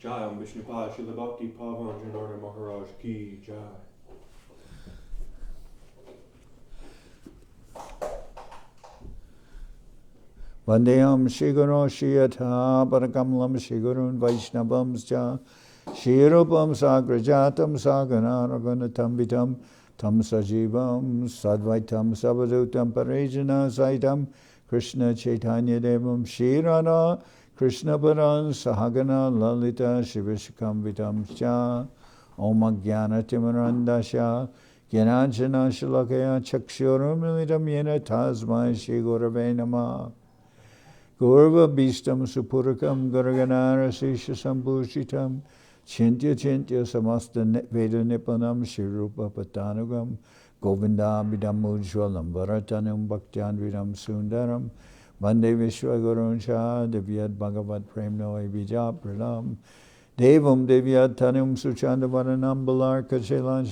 Jai Om Vishnupad Srila Bhakti Pavan Janardan Maharaj Ki Jai. Vandeyam Shiguro Shiyatha Parakamalam Shigurun Vaishnavamscha Shirupam Sagrajatam Saganaraganatam Vitam Tam Sajivam Sadvaitam Savadutam Parejana Saitam Krishna Chaitanya Devam Shirana Krishna Paran Sahagana Lalita Shivishakam Vitam Scha Om Jnana Timarandasha Gyananjana Shalakaya Chakshuram Militam Yena Tasmai Shri Gurave Namah Gurva Bhistam Supurakam Garaganara Sisha Sambhushitam Chintya Chintya Samasta Veda Nipanam Shirupa Patanugam Govinda Bidam Ujwalam Varatanam Bhaktyan Vidam Sundaram Vande Vishwagurun Shah Divyat Bhagavat Premno Evija Pradam Devam Divyat Tanum Suchanda Varanam Balarka Shelan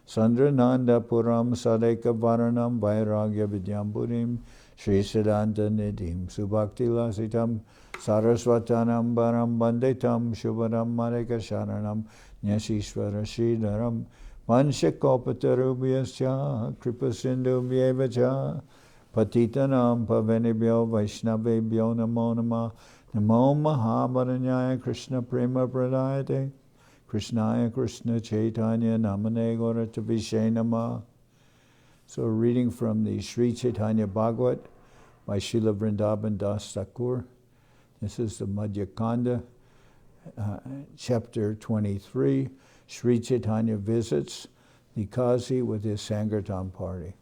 Sandrananda Puram Sadeka Varanam Vairagya Vidyampurim Shri Siddhanta Nidhim Subhakti Lasitam Saraswatanam Baram Bandetam Shubharam Mareka Sharanam Nyashishvara Sridharam Vanshakopatarubyascha Kripa Sindhu Vyevacha Patitanam Pavenibhyo Vaishnavebhyo Namo Namah Namo Mahavaranyaya Krishna Prema Pradayate Krishnaya Krishna Chaitanya Namane Gauratavishe Namah. So reading from the Sri Chaitanya Bhagawat by Srila Vrindaban Das Thakur. This is the Madhya-khanda, chapter 23. Sri Chaitanya visits the Kazi with his Sankirtan party.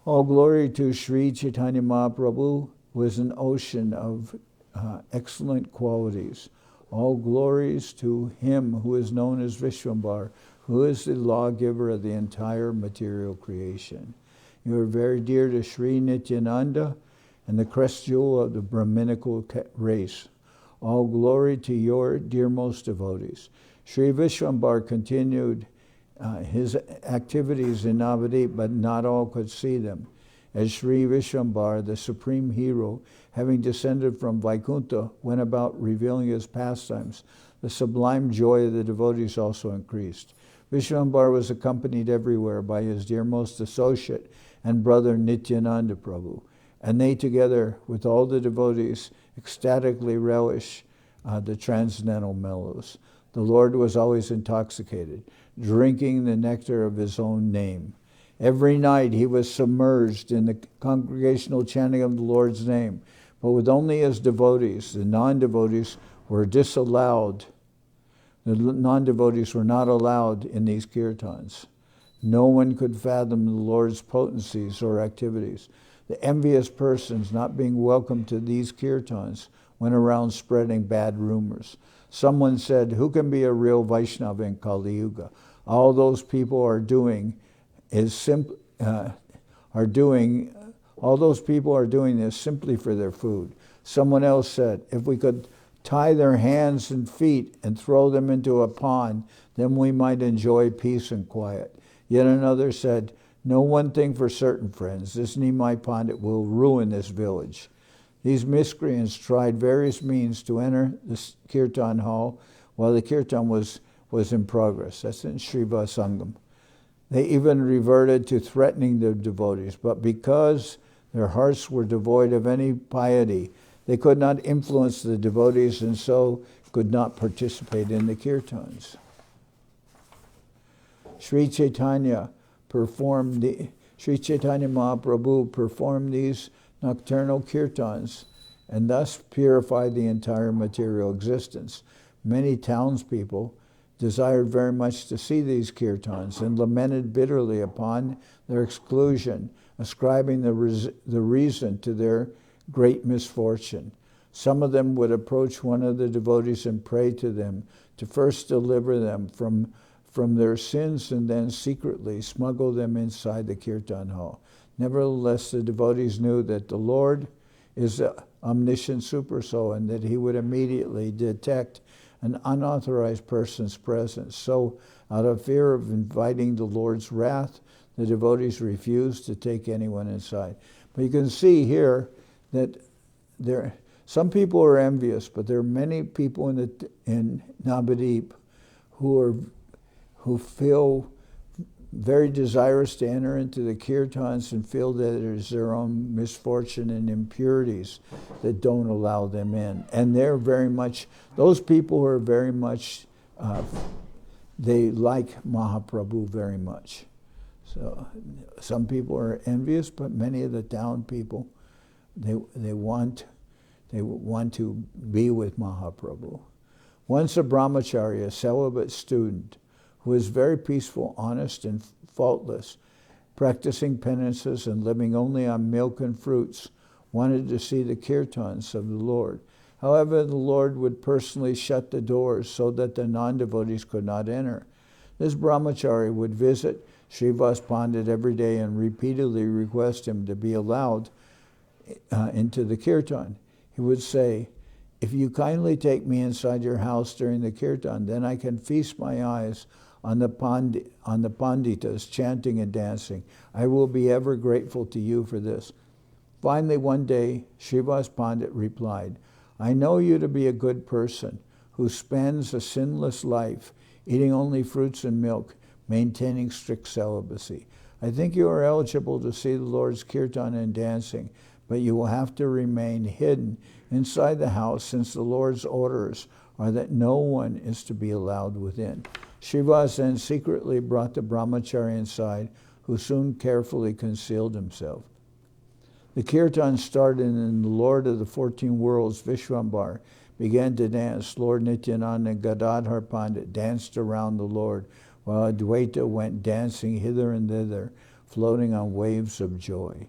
All glory to Sri Chaitanya Mahaprabhu, who is an ocean of excellent qualities. All glories to him who is known as Vishwambar, who is the lawgiver of the entire material creation. You are very dear to Sri Nityananda and the crest jewel of the Brahminical race. All glory to your dearmost devotees. Sri Vishwambar continued his activities in Navadip, but not all could see them. As Sri Vishwambar, the supreme hero, having descended from Vaikuntha, went about revealing his pastimes, the sublime joy of the devotees also increased. Vishwambar was accompanied everywhere by his dearmost associate and brother Nityananda Prabhu, and they together with all the devotees ecstatically relish the transcendental mellows. The Lord was always intoxicated, drinking the nectar of his own name. Every night he was submerged in the congregational chanting of the Lord's name, but with only his devotees. The non-devotees were disallowed. The non-devotees were not allowed in these kirtans. No one could fathom the Lord's potencies or activities. The envious persons, not being welcome to these kirtans, went around spreading bad rumors. Someone said, "Who can be a real Vaishnava in Kali Yuga? All those people are doing this simply for their food." Someone else said, "If we could tie their hands and feet and throw them into a pond, then we might enjoy peace and quiet." Yet another said, "Know one thing for certain, friends, this Nimai Pandit will ruin this village." These miscreants tried various means to enter the kirtan hall while the kirtan was in progress. That's in Sriva Sangam. They even reverted to threatening the devotees, but because their hearts were devoid of any piety, they could not influence the devotees and so could not participate in the kirtans. Sri Chaitanya Mahaprabhu performed these nocturnal kirtans and thus purified the entire material existence. Many townspeople desired very much to see these kirtans and lamented bitterly upon their exclusion, ascribing the reason to their great misfortune. Some of them would approach one of the devotees and pray to them to first deliver them from their sins and then secretly smuggle them inside the kirtan hall. Nevertheless, the devotees knew that the Lord is the omniscient super soul and that he would immediately detect an unauthorized person's presence. So, out of fear of inviting the Lord's wrath, the devotees refused to take anyone inside. But you can see here that Some people are envious, but there are many people in Navadip who feel very desirous to enter into the kirtans and feel that it is their own misfortune and impurities that don't allow them in. And they're very much, those people are very much, they like Mahaprabhu very much. So some people are envious, but many of the town people, they want to be with Mahaprabhu. Once a brahmachari, a celibate student, who was very peaceful, honest, and faultless, practicing penances and living only on milk and fruits, wanted to see the kirtans of the Lord. However, the Lord would personally shut the doors so that the non-devotees could not enter. This brahmachari would visit Srivas Pandit every day and repeatedly request him to be allowed into the kirtan. He would say, "If you kindly take me inside your house during the kirtan, then I can feast my eyes on the panditas chanting and dancing. I will be ever grateful to you for this." Finally, one day, Srivas Pandit replied, "I know you to be a good person who spends a sinless life, eating only fruits and milk, maintaining strict celibacy. I think you are eligible to see the Lord's kirtan and dancing, but you will have to remain hidden inside the house, since the Lord's orders are that no one is to be allowed within." Srivas then secretly brought the brahmachari inside, who soon carefully concealed himself. The kirtan started, and the Lord of the 14 worlds, Vishwambar, began to dance. Lord Nityananda and Gadadhar Pandit danced around the Lord, while Advaita went dancing hither and thither, floating on waves of joy.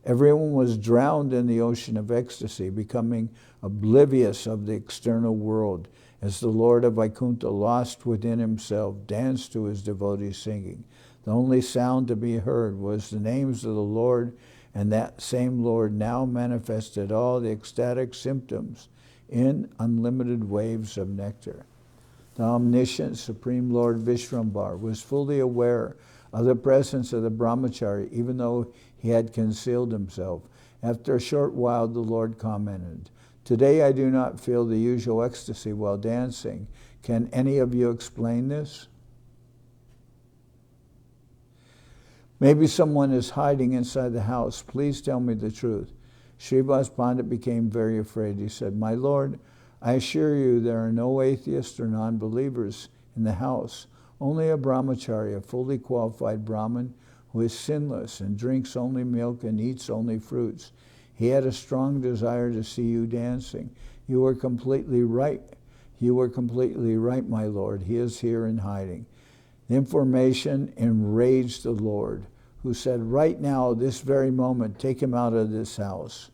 Everyone was drowned in the ocean of ecstasy, becoming oblivious of the external world, as the Lord of Vaikuntha, lost within himself, danced to his devotees singing. The only sound to be heard was the names of the Lord, and that same Lord now manifested all the ecstatic symptoms in unlimited waves of nectar. The omniscient Supreme Lord Vishwambar was fully aware of the presence of the brahmachari, even though he had concealed himself. After a short while, the Lord commented, "Today I do not feel the usual ecstasy while dancing. Can any of you explain this?" "Maybe someone is hiding inside the house. Please tell me the truth." Srivas Pandit became very afraid. He said, "My Lord, I assure you there are no atheists or non-believers in the house. Only a brahmachari, a fully qualified Brahmin, who is sinless and drinks only milk and eats only fruits. He had a strong desire to see you dancing. You were completely right. You were completely right, my Lord. He is here in hiding." The information enraged the Lord, who said, "Right now, this very moment, take him out of this house.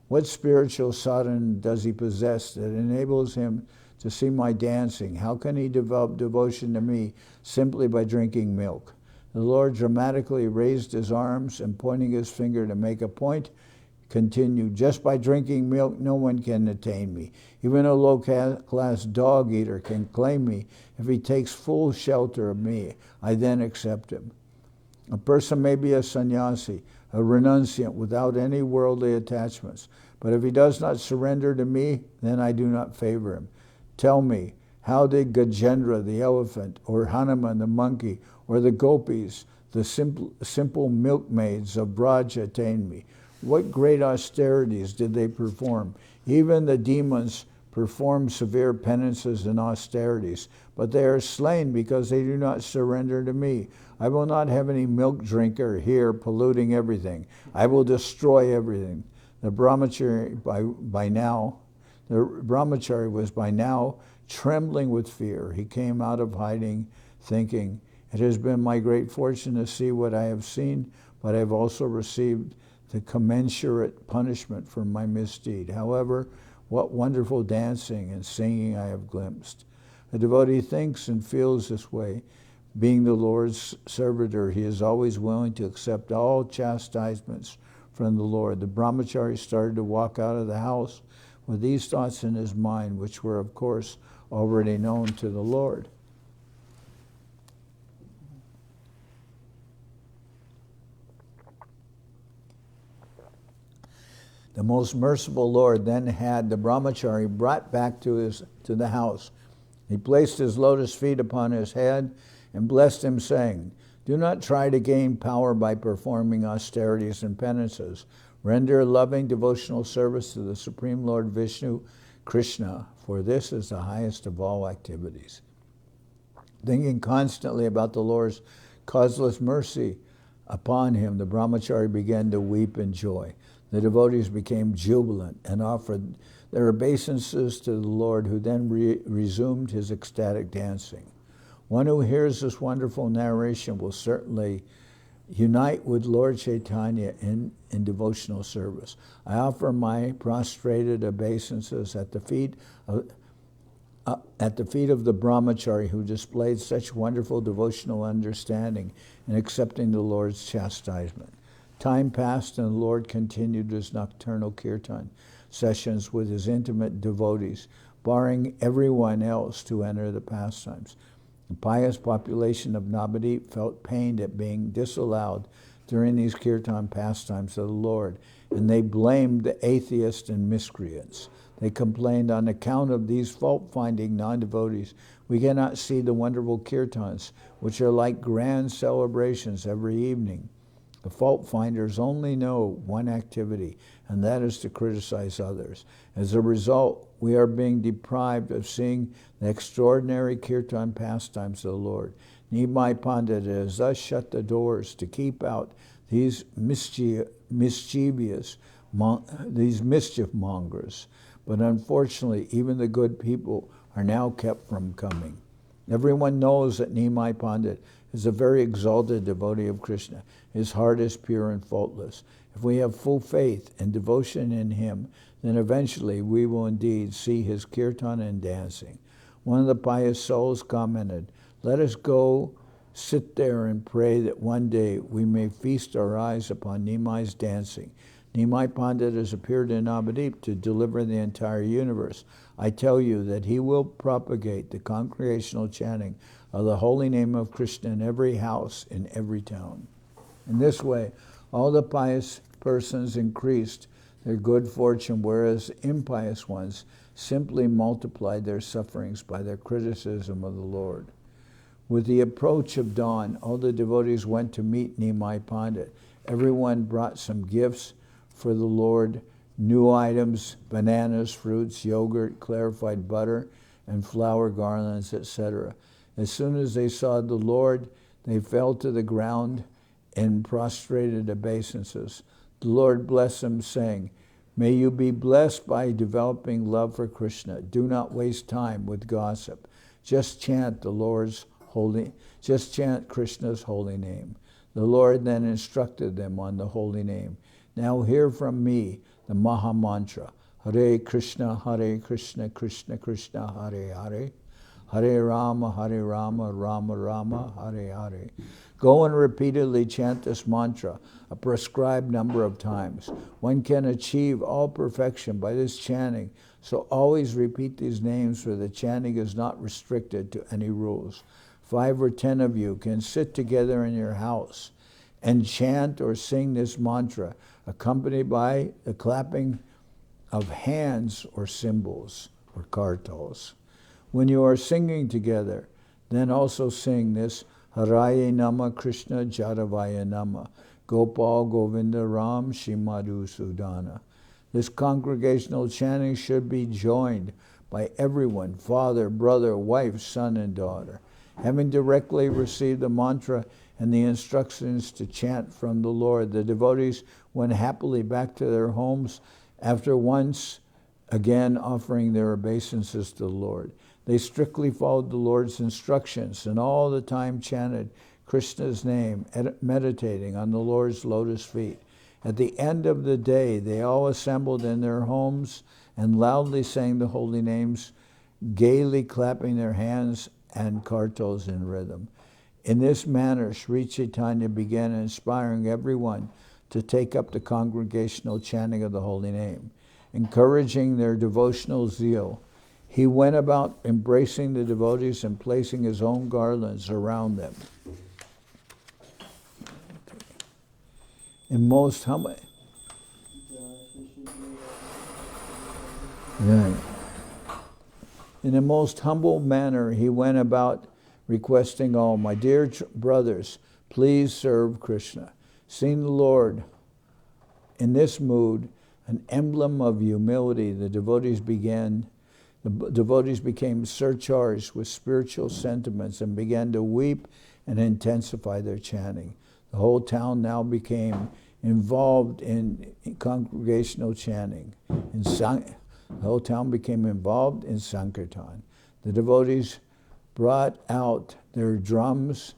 What spiritual sadhana does he possess that enables him to see my dancing? How can he develop devotion to me simply by drinking milk?" The Lord dramatically raised his arms and, pointing his finger to make a point, continued, "Just by drinking milk, no one can attain me. Even a low-class dog eater can claim me. If he takes full shelter of me, I then accept him. A person may be a sannyasi, a renunciant without any worldly attachments, but if he does not surrender to me, then I do not favor him. Tell me, how did Gajendra the elephant, or Hanuman the monkey, or the gopis, the simple milkmaids of Braj attain me? What great austerities did they perform? Even the demons perform severe penances and austerities, but they are slain because they do not surrender to me. I will not have any milk drinker here polluting everything. I will destroy everything." The brahmachari was by now trembling with fear. He came out of hiding thinking, "It has been my great fortune to see what I have seen, but I have also received the commensurate punishment for my misdeed. However, what wonderful dancing and singing I have glimpsed." A devotee thinks and feels this way. Being the Lord's servitor, he is always willing to accept all chastisements from the Lord. The brahmachari started to walk out of the house with these thoughts in his mind, which were, of course, already known to the Lord. The most merciful Lord then had the brahmachari brought back to the house. He placed his lotus feet upon his head and blessed him, saying, "Do not try to gain power by performing austerities and penances. Render loving devotional service to the Supreme Lord Vishnu, Krishna, for this is the highest of all activities." Thinking constantly about the Lord's causeless mercy upon him, the brahmachari began to weep in joy. The devotees became jubilant and offered their obeisances to the Lord, who then resumed his ecstatic dancing. One who hears this wonderful narration will certainly unite with Lord Chaitanya in devotional service. I offer my prostrated obeisances at the feet of the brahmachari who displayed such wonderful devotional understanding in accepting the Lord's chastisement. Time passed and the Lord continued his nocturnal kirtan sessions with his intimate devotees, barring everyone else to enter the pastimes. The pious population of Navadvip felt pained at being disallowed during these kirtan pastimes of the Lord, and they blamed the atheists and miscreants. They complained, "On account of these fault-finding non-devotees, we cannot see the wonderful kirtans, which are like grand celebrations every evening." The fault-finders only know one activity, and that is to criticize others. As a result, we are being deprived of seeing the extraordinary kirtan pastimes of the Lord. Nimai Pandit has thus shut the doors to keep out these mischief mongers. But unfortunately, even the good people are now kept from coming. Everyone knows that Nimai Pandit is a very exalted devotee of Krishna. His heart is pure and faultless. If we have full faith and devotion in him, then eventually we will indeed see his kirtan and dancing. One of the pious souls commented, "Let us go sit there and pray that one day we may feast our eyes upon Nimai's dancing. Nimai Pandit has appeared in Navadvip to deliver the entire universe. I tell you that he will propagate the congregational chanting of the holy name of Krishna in every house, in every town." In this way, all the pious persons increased their good fortune, whereas impious ones simply multiplied their sufferings by their criticism of the Lord. With the approach of dawn, all the devotees went to meet Nimai Pandit. Everyone brought some gifts for the Lord, new items, bananas, fruits, yogurt, clarified butter, and flower garlands, etc. As soon as they saw the Lord, they fell to the ground in prostrated obeisances. The Lord blessed them, saying, "May you be blessed by developing love for Krishna. Do not waste time with gossip. Just chant Krishna's holy name." The Lord then instructed them on the holy name. "Now hear from me the Maha Mantra. Hare Krishna, Krishna Krishna, Hare Hare. Hare Rama, Rama Rama, Hare Hare." Go and repeatedly chant this mantra a prescribed number of times. One can achieve all perfection by this chanting, so always repeat these names, for the chanting is not restricted to any rules. 5 or 10 of you can sit together in your house and chant or sing this mantra, accompanied by the clapping of hands or cymbals or kartals. When you are singing together, then also sing this Haraye Nama Krishna Jadavaya Nama Gopal Govinda Ram Shimadhu Sudana. This congregational chanting should be joined by everyone, father, brother, wife, son, and daughter. Having directly received the mantra and the instructions to chant from the Lord, the devotees went happily back to their homes after once again offering their obeisances to the Lord. They strictly followed the Lord's instructions and all the time chanted Krishna's name, meditating on the Lord's lotus feet. At the end of the day, they all assembled in their homes and loudly sang the holy names, gaily clapping their hands and kartals in rhythm. In this manner, Sri Chaitanya began inspiring everyone to take up the congregational chanting of the holy name. Encouraging their devotional zeal, he went about embracing the devotees and placing his own garlands around them. In most humble... Right. In a most humble manner, he went about requesting all, my dear brothers, please serve Krishna. Seeing the Lord in this mood, an emblem of humility, the devotees became surcharged with spiritual sentiments and began to weep and intensify their chanting. The whole town now became involved in congregational chanting. The whole town became involved in Sankirtan. The devotees brought out their drums,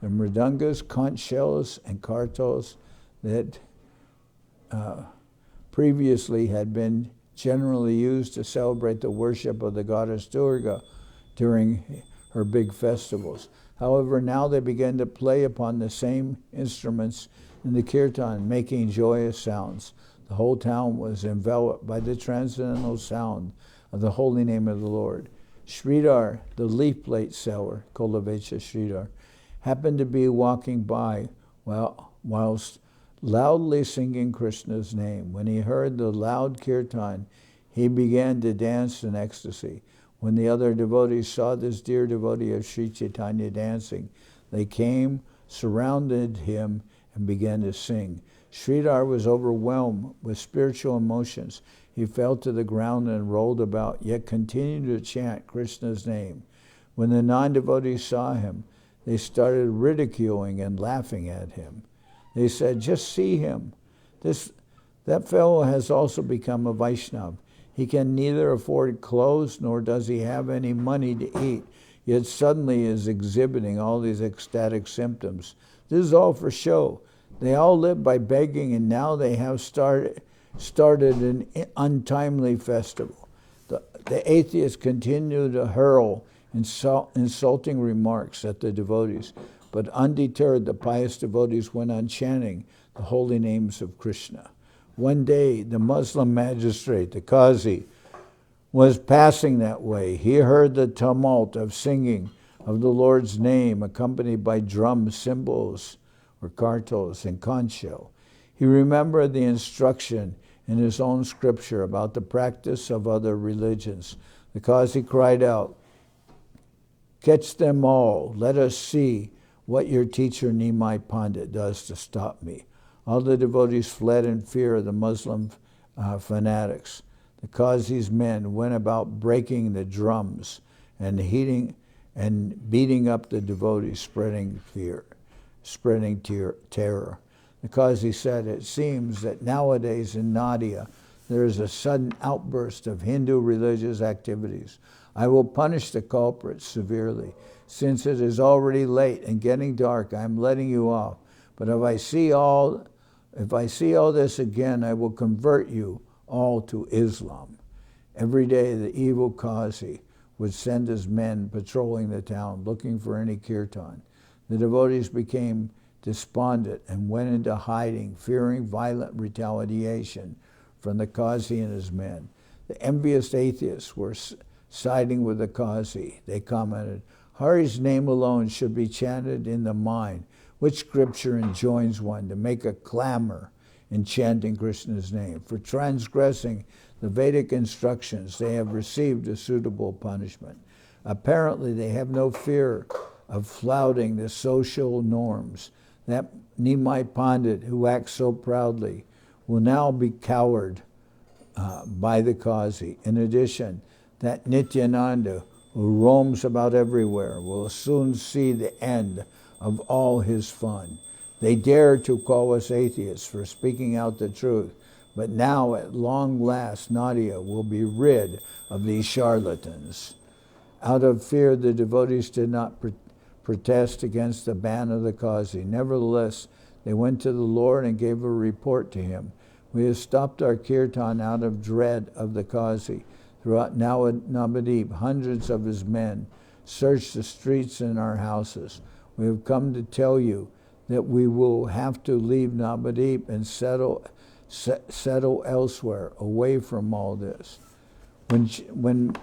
their mridangas, conch shells, and kartals that previously had been generally used to celebrate the worship of the goddess Durga during her big festivals. However, now they began to play upon the same instruments in the kirtan, making joyous sounds. The whole town was enveloped by the transcendental sound of the holy name of the Lord. Sridhar, the leaf plate seller, Kolavecha Sridhar, happened to be walking by whilst loudly singing Krishna's name. When he heard the loud kirtan, he began to dance in ecstasy. When the other devotees saw this dear devotee of Sri Chaitanya dancing, they came, surrounded him, and began to sing. Sridhar was overwhelmed with spiritual emotions. He fell to the ground and rolled about, yet continued to chant Krishna's name. When the non-devotees saw him, they started ridiculing and laughing at him. They said, just see him. That fellow has also become a Vaishnav. He can neither afford clothes nor does he have any money to eat, yet suddenly is exhibiting all these ecstatic symptoms. This is all for show. They all live by begging, and now they have started an untimely festival. The atheists continue to hurl insulting remarks at the devotees, but undeterred, the pious devotees went on chanting the holy names of Krishna. One day, the Muslim magistrate, the Kazi, was passing that way. He heard the tumult of singing of the Lord's name, accompanied by drums, cymbals, or kartals, and conch shell. He remembered the instruction in his own scripture about the practice of other religions. The Kazi cried out, catch them all, let us see what your teacher Nimai Pandit does to stop me. All the devotees fled in fear of the Muslim fanatics. The Kazi's men went about breaking the drums and beating up the devotees, spreading terror. The Kazi said, it seems that nowadays in Nadia there is a sudden outburst of Hindu religious activities. I will punish the culprits severely. Since it is already late and getting dark, I am letting you off. But if I see all this again, I will convert you all to Islam. Every day the evil Kazi would send his men patrolling the town, looking for any kirtan. The devotees became despondent and went into hiding, fearing violent retaliation from the Kazi and his men. The envious atheists were siding with the Kazi. They commented, Hari's name alone should be chanted in the mind. Which scripture enjoins one to make a clamor in chanting Krishna's name? For transgressing the Vedic instructions, they have received a suitable punishment. Apparently, they have no fear of flouting the social norms. That Nimai Pandit, who acts so proudly, will now be cowered by the Kazi. In addition, that Nityananda, who roams about everywhere, will soon see the end of all his fun. They dare to call us atheists for speaking out the truth, but now at long last Nadia will be rid of these charlatans. Out of fear, the devotees did not protest against the ban of the Kazi. Nevertheless, they went to the Lord and gave a report to him. We have stopped our kirtan out of dread of the Kazi. Throughout Navadip, hundreds of his men searched the streets and our houses. We have come to tell you that we will have to leave Navadip and settle elsewhere, away from all this. When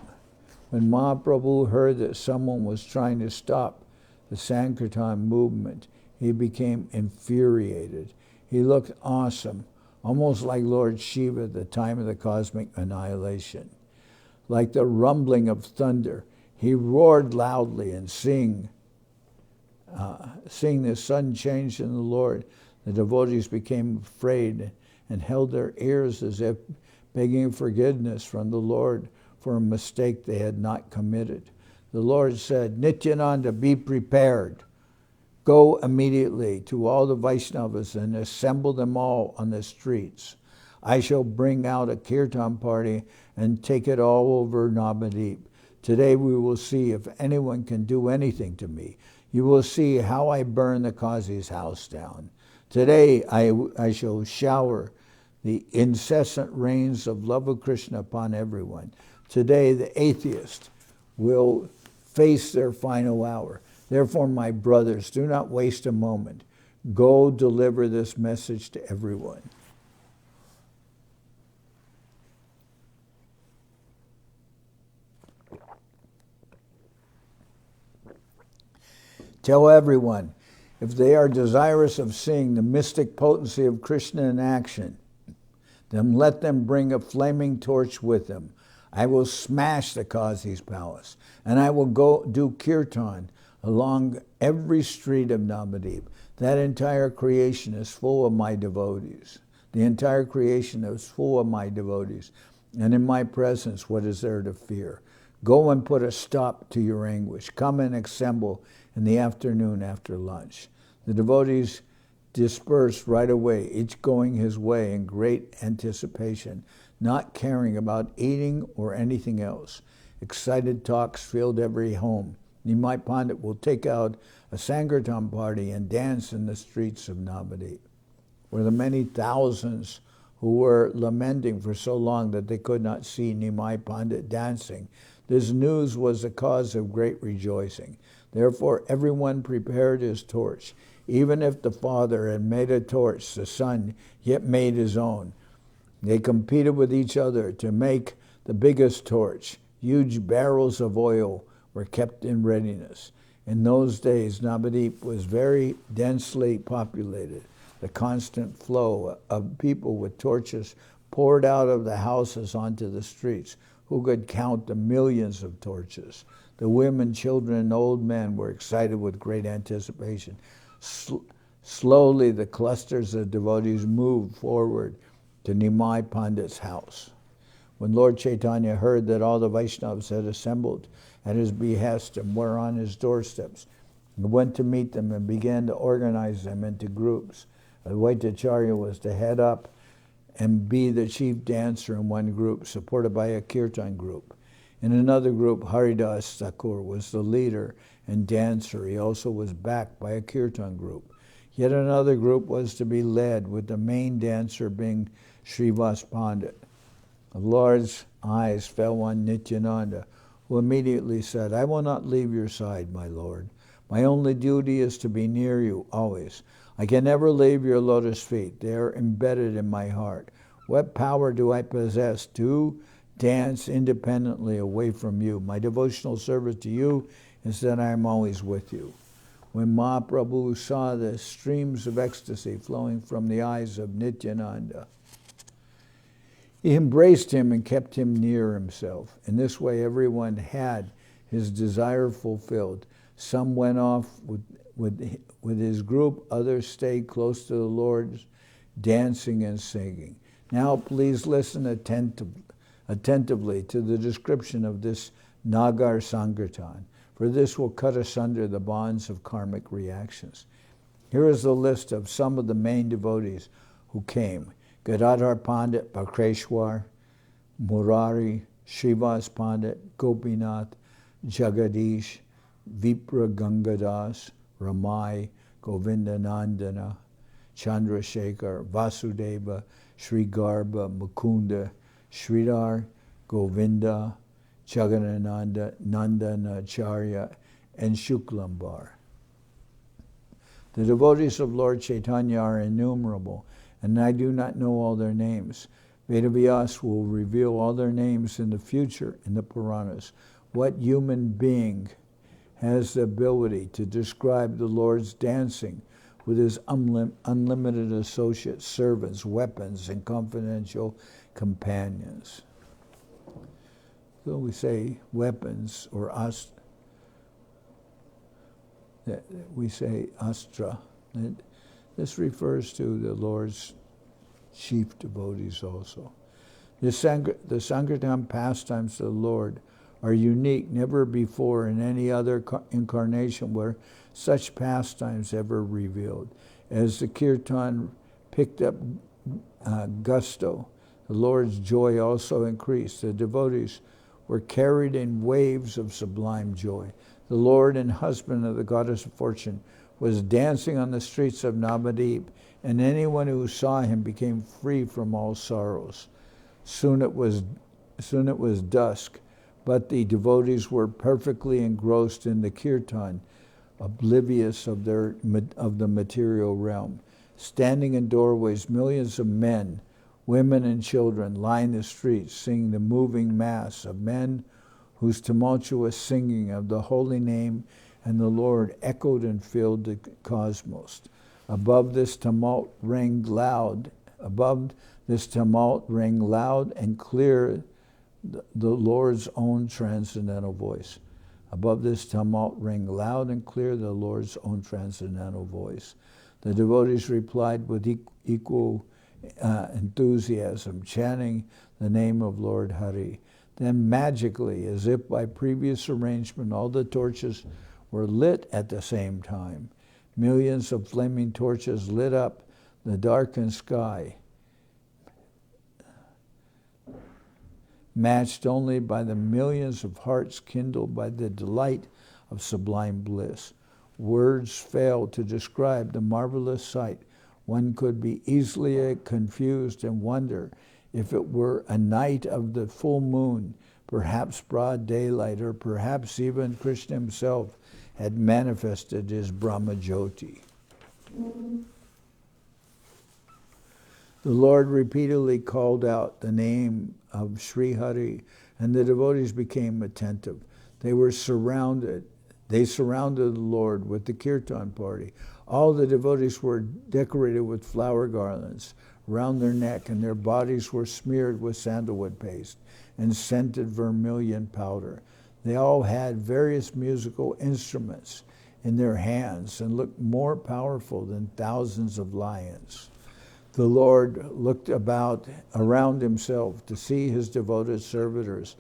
Mahaprabhu heard that someone was trying to stop the Sankirtan movement, he became infuriated. He looked awesome, almost like Lord Shiva at the time of the cosmic annihilation. like the rumbling of thunder. He roared loudly and seeing the sun change in the Lord, the devotees became afraid and held their ears as if begging forgiveness from the Lord for a mistake they had not committed. The Lord said, Nityananda, be prepared. Go immediately to all the Vaishnavas and assemble them all on the streets. I shall bring out a kirtan party and take it all over Navadvip. Today we will see if anyone can do anything to me. You will see how I burn the Kazi's house down. Today I shall shower the incessant rains of love of Krishna upon everyone. Today the atheist will face their final hour. Therefore, my brothers, do not waste a moment. Go deliver this message to everyone. Tell everyone, if they are desirous of seeing the mystic potency of Krishna in action, then let them bring a flaming torch with them. I will smash the Kazi's palace, and I will go do kirtan along every street of Navadvip. That entire creation is full of my devotees. The entire creation is full of my devotees. And in my presence, what is there to fear? Go and put a stop to your anguish. Come and assemble in the afternoon after lunch. The devotees dispersed right away, each going his way in great anticipation, not caring about eating or anything else. Excited talks filled every home. Nimai Pandit will take out a Sankirtan party and dance in the streets of Navadvip. For the many thousands who were lamenting for so long that they could not see Nimai Pandit dancing, this news was a cause of great rejoicing. Therefore everyone prepared his torch. Even if the father had made a torch, the son yet made his own. They competed with each other to make the biggest torch. Huge barrels of oil were kept in readiness. In those days, Navadvip was very densely populated. The constant flow of people with torches poured out of the houses onto the streets. Who could count the millions of torches? The women, children, and old men were excited with great anticipation. Slowly, the clusters of devotees moved forward to Nimai Pandit's house. When Lord Chaitanya heard that all the Vaishnavas had assembled at his behest and were on his doorsteps, he went to meet them and began to organize them into groups. Advaitacharya was to head up and be the chief dancer in one group, supported by a kirtan group. In another group, Haridas Thakur was the leader and dancer. He also was backed by a kirtan group. Yet another group was to be led, with the main dancer being Srivas Pandit. The Lord's eyes fell on Nityananda, who immediately said, I will not leave your side, my Lord. My only duty is to be near you always. I can never leave your lotus feet. They are embedded in my heart. What power do I possess to dance independently away from you? My devotional service to you is that I am always with you. When Mahaprabhu saw the streams of ecstasy flowing from the eyes of Nityananda, he embraced him and kept him near himself. In this way, everyone had his desire fulfilled. Some went off with his group, others stayed close to the Lord, dancing and singing. Now please listen attentively to the description of this Nagar Sankirtan, for this will cut asunder the bonds of karmic reactions. Here is the list of some of the main devotees who came. Gadadhar Pandit, Bhakreshwar, Murari, Srivas Pandit, Gopinath, Jagadish, Vipra Gangadas, Ramai, Govindanandana, Chandrasekhar, Vasudeva, Sri Garbha, Mukunda, Sridhar, Govinda, Jagannananda, Nandanacharya, and Shuklambar. The devotees of Lord Chaitanya are innumerable, and I do not know all their names. Vedavyas will reveal all their names in the future in the Puranas. What human being has the ability to describe the Lord's dancing with his unlimited associates, servants, weapons, and confidential companions? So we say weapons or we say astra. And this refers to the Lord's chief devotees also. The Sankirtan pastimes of the Lord are unique, never before in any other incarnation were such pastimes ever revealed. As the Kirtan picked up gusto, the Lord's joy also increased. The devotees were carried in waves of sublime joy. The Lord and husband of the goddess of fortune was dancing on the streets of Navadip, and anyone who saw him became free from all sorrows. Soon it was dusk, but the devotees were perfectly engrossed in the kirtan, oblivious of the material realm. Standing in doorways, millions of men, women, and children lined the streets, singing the moving mass of men whose tumultuous singing of the holy name and the Lord echoed and filled the cosmos. Above this tumult rang loud and clear the Lord's own transcendental voice. Above this tumult rang loud and clear the Lord's own transcendental voice. The devotees replied with equal enthusiasm, chanting the name of Lord Hari. Then magically, as if by previous arrangement, all the torches were lit at the same time. Millions of flaming torches lit up the darkened sky, matched only by the millions of hearts kindled by the delight of sublime bliss. Words fail to describe the marvelous sight. One could be easily confused and wonder if it were a night of the full moon, perhaps broad daylight, or perhaps even Krishna himself had manifested his Brahma Jyoti. The Lord repeatedly called out the name of Sri Hari, and the devotees became attentive. They surrounded the Lord with the kirtan party. All the devotees were decorated with flower garlands round their neck, and their bodies were smeared with sandalwood paste and scented vermilion powder. They all had various musical instruments in their hands and looked more powerful than thousands of lions. The Lord looked around himself to see his devoted servitors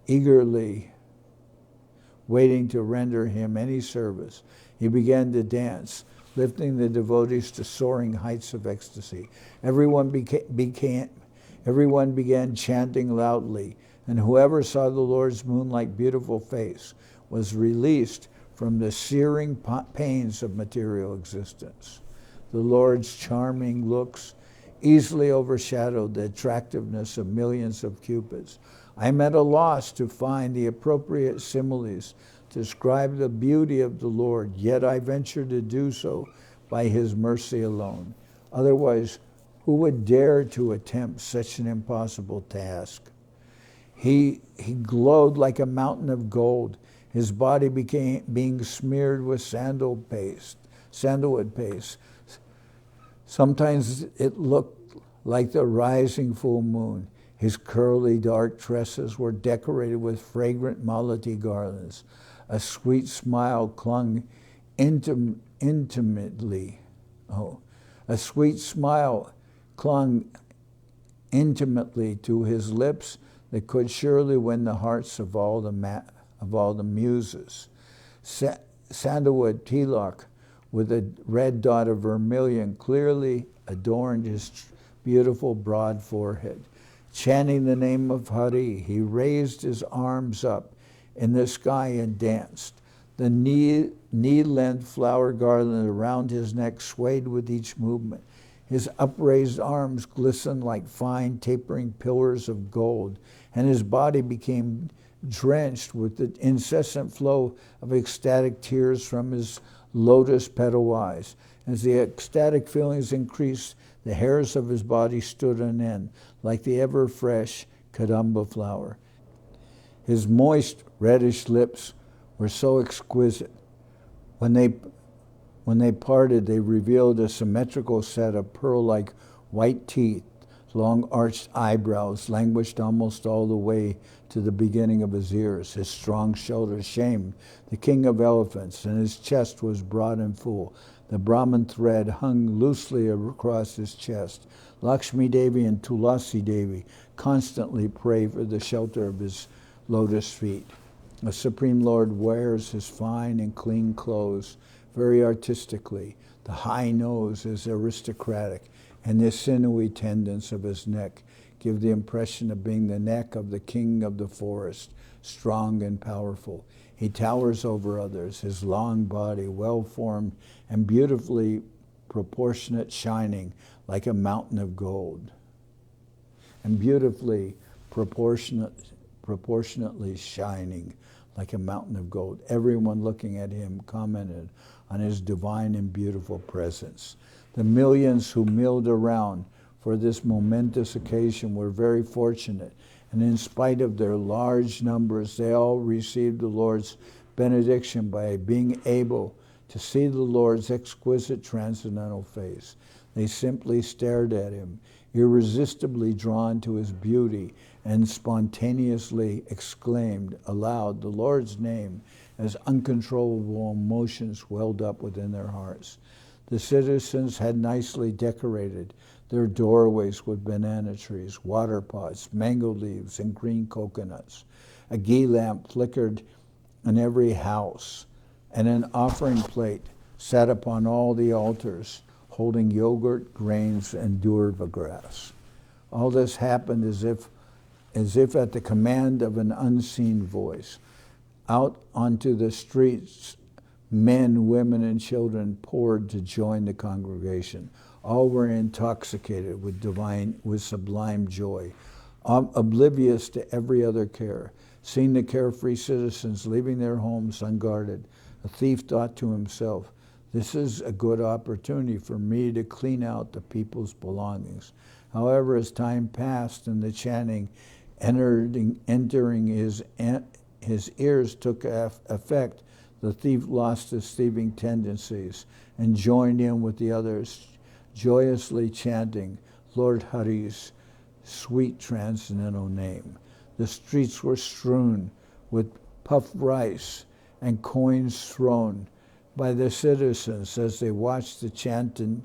eagerly waiting to render him any service. He began to dance, lifting the devotees to soaring heights of ecstasy. Everyone began chanting loudly, and whoever saw the Lord's moon-like beautiful face was released from the searing pains of material existence. The Lord's charming looks easily overshadowed the attractiveness of millions of cupids. I am at a loss to find the appropriate similes to describe the beauty of the Lord, yet I venture to do so by his mercy alone. Otherwise, who would dare to attempt such an impossible task? He glowed like a mountain of gold. His body being smeared with sandalwood paste. Sometimes it looked like the rising full moon. His curly dark tresses were decorated with fragrant malati garlands. A sweet smile clung intimately to his lips that could surely win the hearts of all the muses. Sandalwood tilak with a red dot of vermilion clearly adorned his beautiful broad forehead. Chanting the name of Hari, he raised his arms up in the sky and danced. The knee-length flower garland around his neck swayed with each movement. His upraised arms glistened like fine tapering pillars of gold, and his body became drenched with the incessant flow of ecstatic tears from his lotus petal eyes. As the ecstatic feelings increased, the hairs of his body stood on end, like the ever-fresh kadamba flower. His moist, reddish lips were so exquisite. When they parted, they revealed a symmetrical set of pearl-like white teeth, long arched eyebrows languished almost all the way to the beginning of his ears. His strong shoulders shamed the king of elephants, and his chest was broad and full. The Brahman thread hung loosely across his chest. Lakshmi Devi and Tulasi Devi constantly pray for the shelter of his lotus feet. The Supreme Lord wears his fine and clean clothes very artistically. The high nose is aristocratic, and the sinewy tendons of his neck give the impression of being the neck of the king of the forest, strong and powerful. He towers over others, his long body, well-formed and beautifully proportionate, shining like a mountain of gold. And beautifully proportionately shining like a mountain of gold. Everyone looking at him commented on his divine and beautiful presence. The millions who milled around for this momentous occasion were very fortunate, and in spite of their large numbers, they all received the Lord's benediction by being able to see the Lord's exquisite transcendental face. They simply stared at him, irresistibly drawn to his beauty, and spontaneously exclaimed aloud the Lord's name as uncontrollable emotions welled up within their hearts. The citizens had nicely decorated their doorways with banana trees, water pots, mango leaves, and green coconuts. A ghee lamp flickered in every house, and an offering plate sat upon all the altars, holding yogurt, grains, and durva grass. All this happened as if at the command of an unseen voice. Out onto the streets, men, women, and children poured to join the congregation. All were intoxicated with sublime joy, oblivious to every other care. Seeing the carefree citizens leaving their homes unguarded, a thief thought to himself, "This is a good opportunity for me to clean out the people's belongings." However, as time passed and the chanting entering his ears took effect, the thief lost his thieving tendencies and joined in with the others, joyously chanting Lord Hari's sweet transcendental name. The streets were strewn with puffed rice and coins thrown by the citizens as they watched the chanting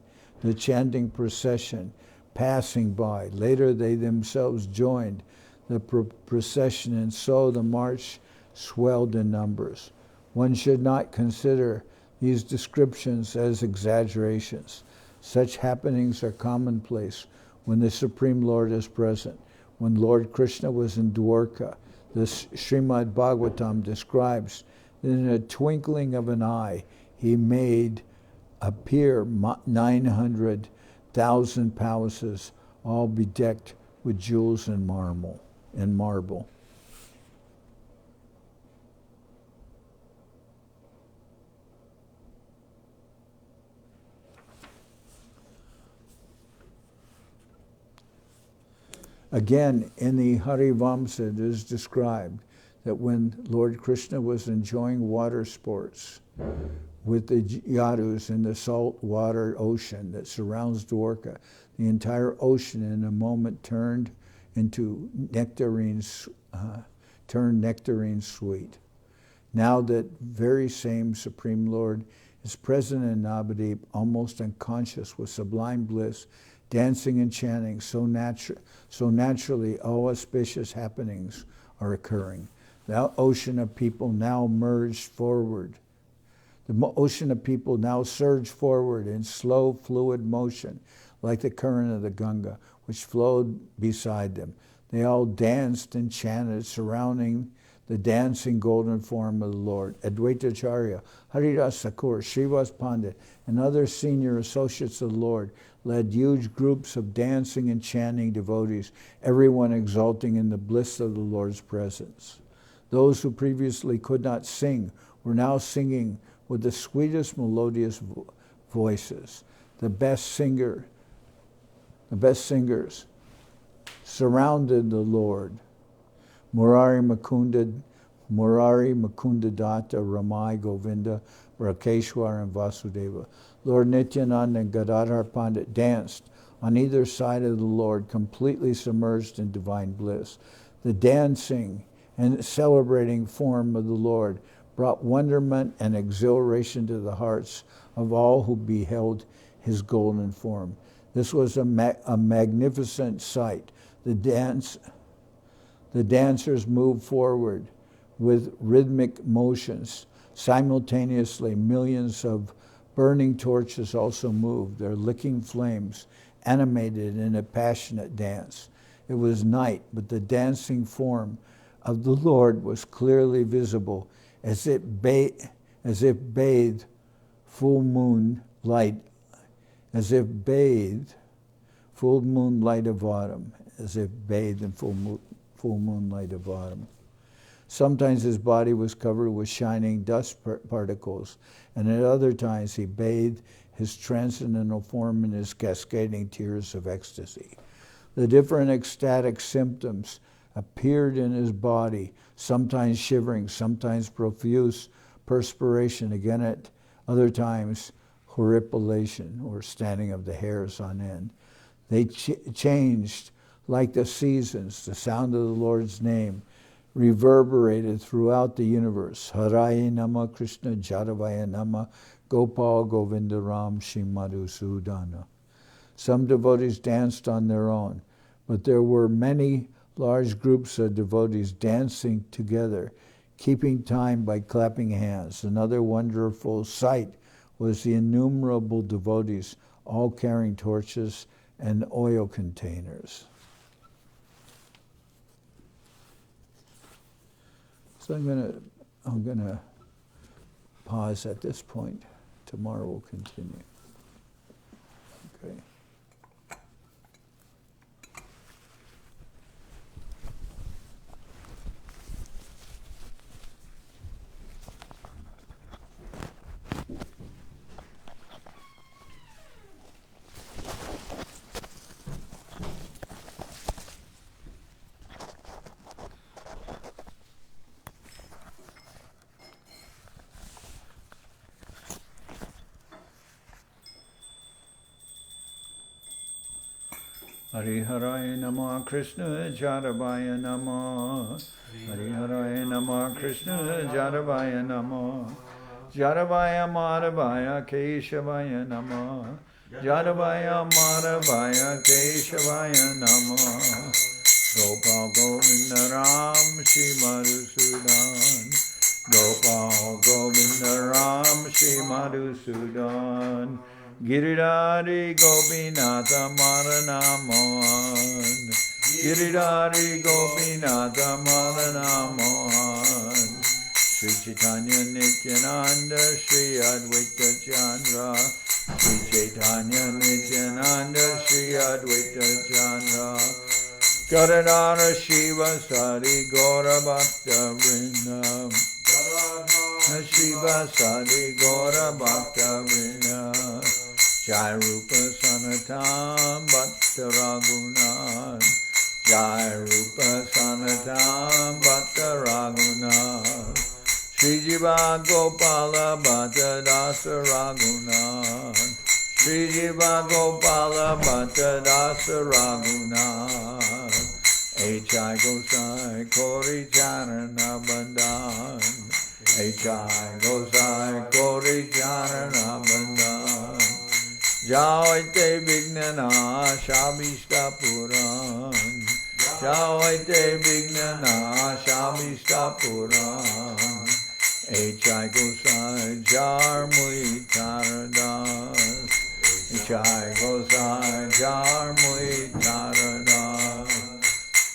procession passing by. Later they themselves joined the procession, and so the march swelled in numbers. One should not consider these descriptions as exaggerations. Such happenings are commonplace when the Supreme Lord is present. When Lord Krishna was in Dwarka, the Srimad Bhagavatam describes that in a twinkling of an eye, he made appear 900,000 palaces, all bedecked with jewels and marble. Again, in the Harivamsa, it is described that when Lord Krishna was enjoying water sports with the Yadus in the salt water ocean that surrounds Dwarka, the entire ocean in a moment turned nectarine sweet. Now that very same Supreme Lord is present in Navadip, almost unconscious with sublime bliss, dancing and chanting, so naturally all auspicious happenings are occurring. The ocean of people now merged forward. The ocean of people now surged forward in slow, fluid motion, like the current of the Ganga, which flowed beside them. They all danced and chanted, surrounding the dancing golden form of the Lord. Advaitacharya, Haridas Thakur, Srivas Pandit, and other senior associates of the Lord led huge groups of dancing and chanting devotees, everyone exulting in the bliss of the Lord's presence. Those who previously could not sing were now singing with the sweetest melodious voices. The best singers surrounded the Lord. Murari Mukunda Datta, Ramai Govinda, Rakeshwar, and Vasudeva. Lord Nityananda and Gadadhar Pandit danced on either side of the Lord, completely submerged in divine bliss. The dancing and celebrating form of the Lord brought wonderment and exhilaration to the hearts of all who beheld his golden form. This was a magnificent sight. The dancers moved forward with rhythmic motions. Simultaneously, millions of burning torches also moved, their licking flames animated in a passionate dance. It was night, but the dancing form of the Lord was clearly visible, as if bathed full moon light, as if bathed full moonlight of autumn, as if bathed in full moonlight of autumn. Sometimes his body was covered with shining dust particles, and at other times he bathed his transcendental form in his cascading tears of ecstasy. The different ecstatic symptoms appeared in his body, sometimes shivering, sometimes profuse perspiration, again at other times horripilation, or standing of the hairs on end. They changed like the seasons. The sound of the Lord's name reverberated throughout the universe. Haraye Nama Krishna Jadavaya Nama Gopal Govinda Ram Shimadu Sudana. Some devotees danced on their own, but there were many large groups of devotees dancing together, keeping time by clapping hands. Another wonderful sight was the innumerable devotees, all carrying torches and oil containers. So I'm gonna pause at this point. Tomorrow we'll continue. Okay. Hariharaya Nama Krishna Jadavaya Nama. Hariharaya Nama Krishna Jadavaya Nama. Jadavaya Madhavaya Keshavaya Nama. Jadavaya Madhavaya Keshavaya Nama. Gopal Govinda Ram Shri Madhusudan. Gopal Govinda Ram Shri Madhusudan. Giridhari Gopinatha Maranamohan. Giridhari Gopinatha Maranamohan. Sri Chaitanya Nityananda Sri Advaita Chandra. Sri Chaitanya Nityananda Sri Advaita Chandra. Gadadhara Shiva Sari Gaura Bhakta Vrindam. Shiva Sari Gaura Bhakta Vrindam. Jai Rupa Sanatam Bhatta Raghunath. Jai Rupa Sanatam Bhatta Raghunath. Shri Jiva Gopala Bhatta Dasa Raghunath. Shri Jiva Gopala Bhatta Dasa Raghunath. H.I. Gosai Kori Charana Bandhan. H.I. Gosai Kori Charana Bandhan. Jaoite Vignana Shabishta Puran. Jaoite Vignana Shabishta Puran. H.I. Gosai Jarmui Taradas. H.I. Gosai Jarmui Taradas.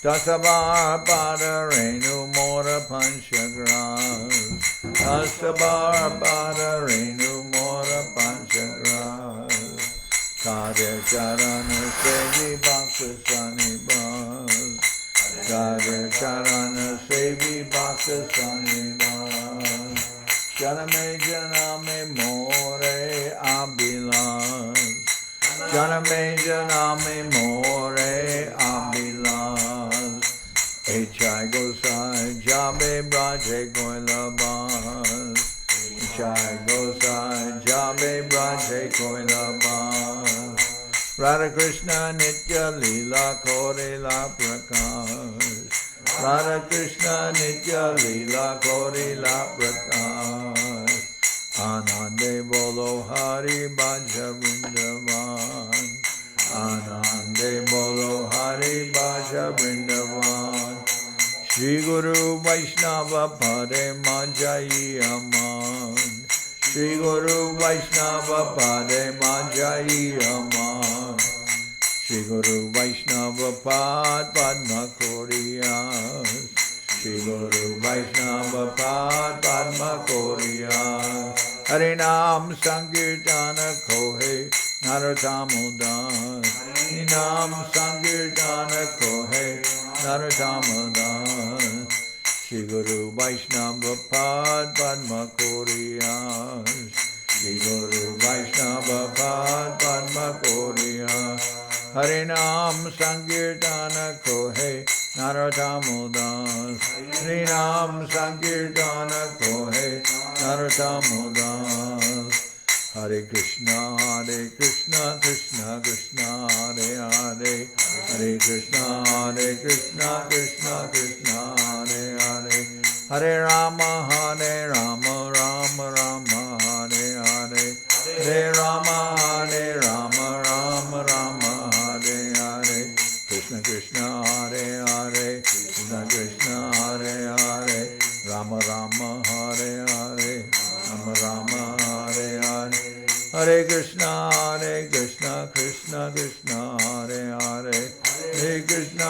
Dasabar Padarenu Mora Panchagras. Dasabar Padarenu Mora Panchagras. Kadir Charana Sevi Bhakta Sanibas. Kadir Charana Sevi Bhakta Sanibas. Janame Janame More Abilas. Janame Janame More Abilas. H.I. Gosai Jabe Braje Goilabas. H.I. Gosai Jabe Braje Goilabas. Radha Krishna Nitya Leela Korila Prakash. Radha Krishna Nitya Leela Korila Prakash. Anande Bolo Hari Bhaja Vrindaban. Anande Bolo Hari Bhaja Vrindaban. Shri Guru Vaishnava Pade Manjai Aman. Shri Guru Vaishnava Pade Manjai Aman. Shri Guru Vaishnava Pad Padma Koriyas. Shri Guru Vaishnava Pad Padma Koriyas. Harinam Sankirtana Kohe Narottam Harinam Sankirtana Kohe Narottam. Shri Guru Vaishnava Pad Padma Koriyas. Shri Guru Vaishnava Pad Padma Koriyas. Harinam Sankirtana Kohe Narottam Harinam Sankirtana Kohe Narottam. Hare Krishna, Krishna Krishna, Hare Hare, Hare Krishna, Krishna Krishna, Hare Hare, Hare Rama, Rama Rama, Hare Hare, Hare Rama, Rama Rama, Hare Hare, Krishna Krishna, Hare Hare, Krishna Krishna, Hare Hare, Rama Rama, Hare Hare, Rama Rama, Hare Hare. Hare Krishna, Krishna Krishna, Hare Hare, Hare Krishna,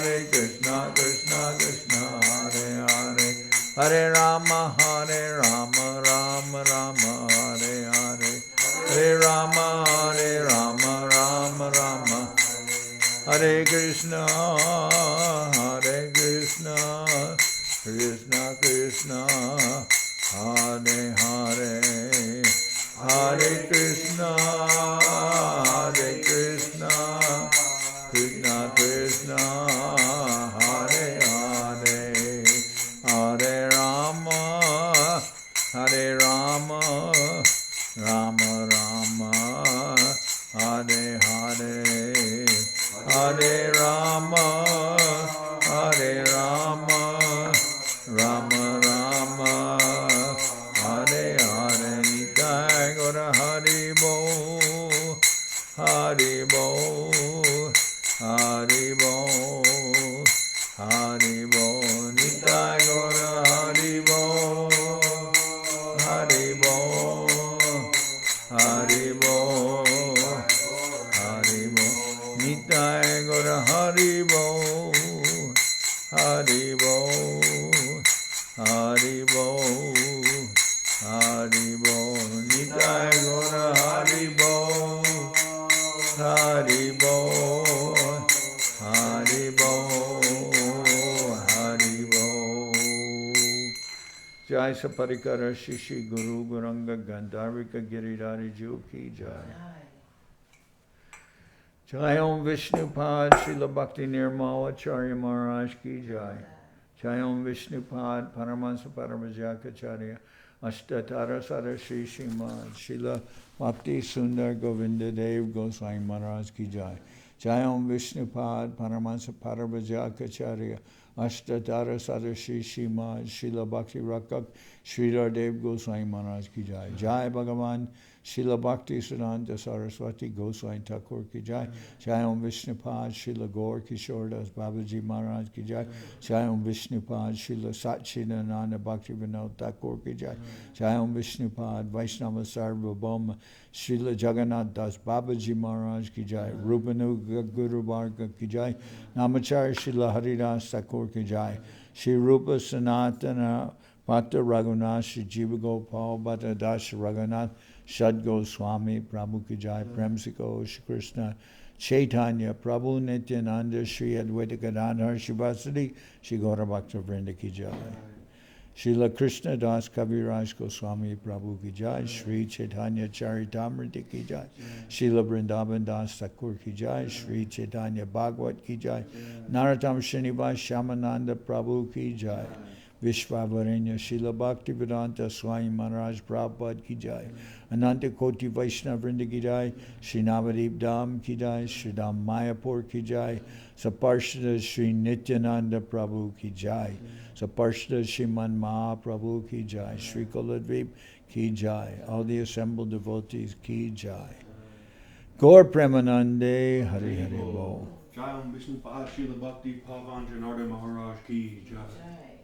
Krishna Krishna, Hare Hare, Hare Rama, Rama Rama, Hare Hare, Hare Rama, Rama Rama, Hare Krishna, Krishna Krishna, Hare Hare, Hare Krishna, Krishna Krishna, Hare Hare, Hare Rama, Rama Rama, Hare Hare, Hare Rama, Rama Rama, Hare Hare. Nitai Gora Hari Bo, Hari Bo, Hari Bo, Hari Bo. Nitai Gora Hari Bo, Hari Bo, Hari Bo, Hari Bo. Nitai Gora Hari Bo, Hari Bo, Hari Bo, Hari Bo. Nitai Gora Hari Bo, Hari Bo, Hari Bo, Hari Bo. Jai Saparikara Shishi Guru Guranga Gandharvika Giridhari Ju Ki Jai. Jai Om Vishnupad Srila Bhakti Nirmala Acharya Maharaj Ki Jai. Jai Om Vishnupad Paramahansa Paramajakacharya Ashtatara Sarashi Shrimad Srila Bhakti Sundar Govinda Dev Goswami Maharaj Ki Jai. Jai Om Vishnupad Paramahansa Paramajakacharya Ashtatara Sarashi Shrimad Srila Bhakti Rakak Sridhar Dev Goswami Maharaj Ki Jai. Jai Bhagavan Srila Bhakti Siddhanta Saraswati Goswami Thakur Ki Jai. Jai Om Vishnupad Srila Gaur Kishore Das Babaji Maharaj Ki Jai. Jai Om Vishnupad Srila Satchidananda Bhakti Vinod Thakur Ki Jai. Jai Om Vishnupad Vaishnava Sarvabhauma Srila Jagannath Das Babaji Maharaj Ki Jai. Rupanuga Guru Varga Ki Jai. Namacharya Srila Haridas Thakur Ki Jai. Shri Rupa Sanatana Bhatta Raghunath Shri Jiva Gopal Bhatta Das Raghunath Shad Goswami Prabhu Ki Jai. Premsiko Shri Krishna Chaitanya Prabhu Nityananda Shri Advaita Gadadhar Shivasadi Shri Gaura Bhakta Vrinda Ki Jai. Srila Krishna Das Kaviraj Goswami Prabhu Ki Jai. Shri Chaitanya Charitamrita Ki Jai. Srila Vrindaban Das Thakur Ki Jai. Shri Chaitanya Bhagawat Ki Jai. Narottam Srinivas Shamananda Prabhu Ki Jai. Vishwavarenya Srila Bhakti Vedanta Swami Maharaj Prabhupada Ki Jai, Ananta Koti Vaishnava Vrinda Ki Jai, Sri Navadip Dham Ki Jai, Sri Dham Mayapur Ki Jai, Saparshada Sri Nityananda Prabhu Ki Jai, Saparshada Shriman Mahaprabhu Ki Jai, Sri Kuladvip Ki Jai, all the assembled devotees Ki Jai. Gaur Premanande Hari Hari Bol. Jai Om Vishnu Pad Srila Bhakti Pavan Janardan Maharaj Ki Jai.